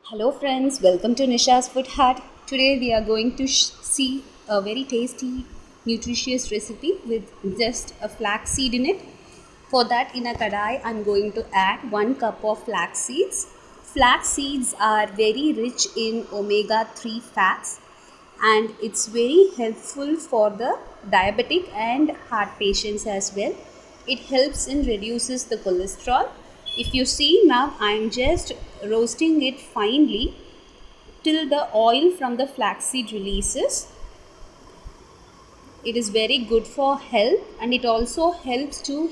Hello friends, welcome to Nisha's Food Hut. Today we are going to see a very tasty, nutritious recipe with just a flax seed in it. For that, in a kadai, I'm going to add 1 cup of flax seeds. Flax seeds are very rich in omega-3 fats and it's very helpful for the diabetic and heart patients as well. It helps in reduces the cholesterol. If you see now, I am just roasting it finely till the oil from the flaxseed releases. It is very good for health and it also helps to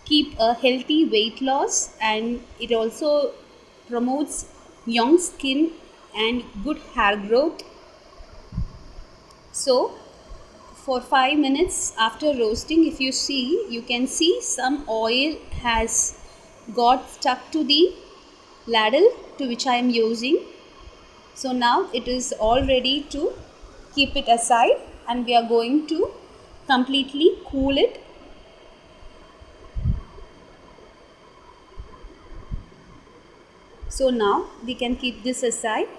keep a healthy weight loss, and it also promotes young skin and good hair growth. So for 5 minutes after roasting, if you see, you can see some oil has got stuck to the ladle to which I am using. So now it is all ready to keep it aside, and we are going to completely cool it. So now we can keep this aside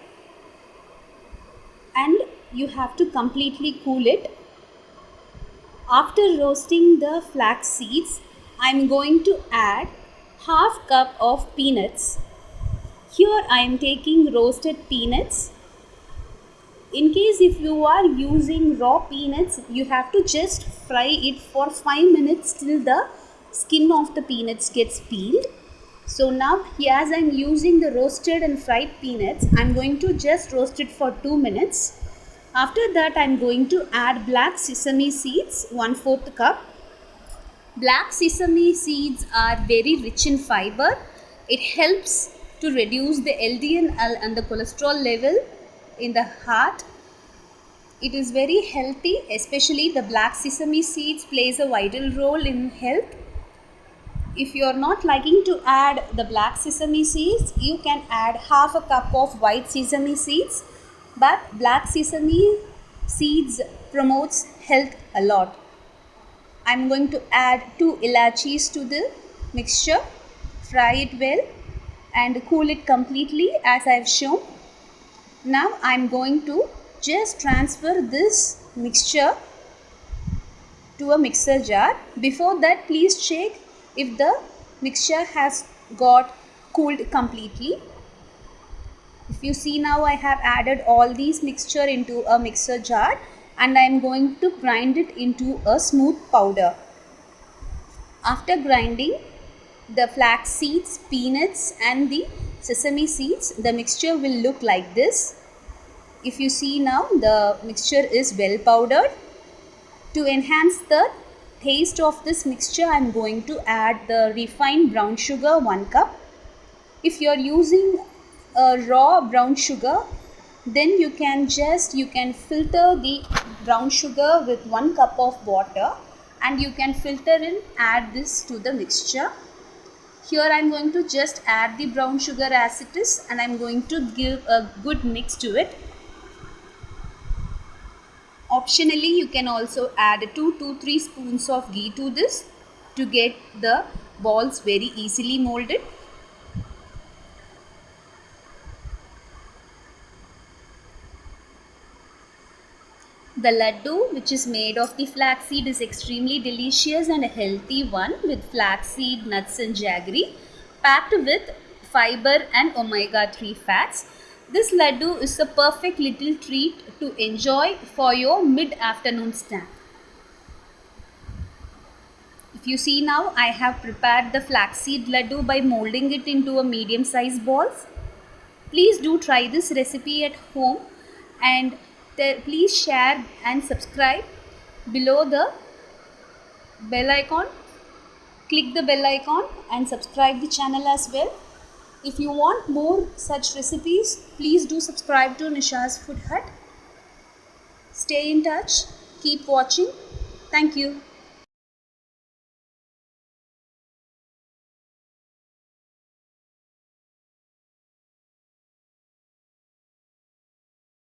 and you have to completely cool it. After roasting the flax seeds, I am going to add half cup of peanuts. Here I am taking roasted peanuts. In case if you are using raw peanuts, you have to just fry it for 5 minutes till the skin of the peanuts gets peeled. So now as I am using the roasted and fried peanuts, I am going to just roast it for 2 minutes. After that, I am going to add black sesame seeds, 1/4 cup. Black sesame seeds are very rich in fiber. It helps to reduce the LDL and the cholesterol level in the heart. It is very healthy, especially the black sesame seeds plays a vital role in health. If you are not liking to add the black sesame seeds, you can add half a cup of white sesame seeds. But black sesame seeds promotes health a lot. I am going to add 2 ilachis to the mixture, fry it well and cool it completely as I have shown. Now I am going to just transfer this mixture to a mixer jar. Before that, please check if the mixture has got cooled completely. If you see now, I have added all these mixture into a mixer jar and I am going to grind it into a smooth powder. After grinding the flax seeds, peanuts and the sesame seeds, the mixture will look like this. If you see now, the mixture is well powdered. To enhance the taste of this mixture, I am going to add the refined brown sugar, 1 cup. If you are using a raw brown sugar, then you can filter the brown sugar with 1 cup of water and you can filter and add this to the mixture. Here I am going to just add the brown sugar as it is and I am going to give a good mix to it. Optionally, you can also add 2 to 3 spoons of ghee to this to get the balls very easily molded. The laddu, which is made of the flaxseed, is extremely delicious and a healthy one with flaxseed, nuts and jaggery, packed with fiber and omega-3 fats. This laddu is a perfect little treat to enjoy for your mid-afternoon snack. If you see now, I have prepared the flaxseed laddu by molding it into a medium-sized balls. Please do try this recipe at home and please share and subscribe. Below the bell icon, click the bell icon and subscribe the channel as well. If you want more such recipes, please do subscribe to Nisha's Food Hut. Stay in touch, keep watching. Thank you.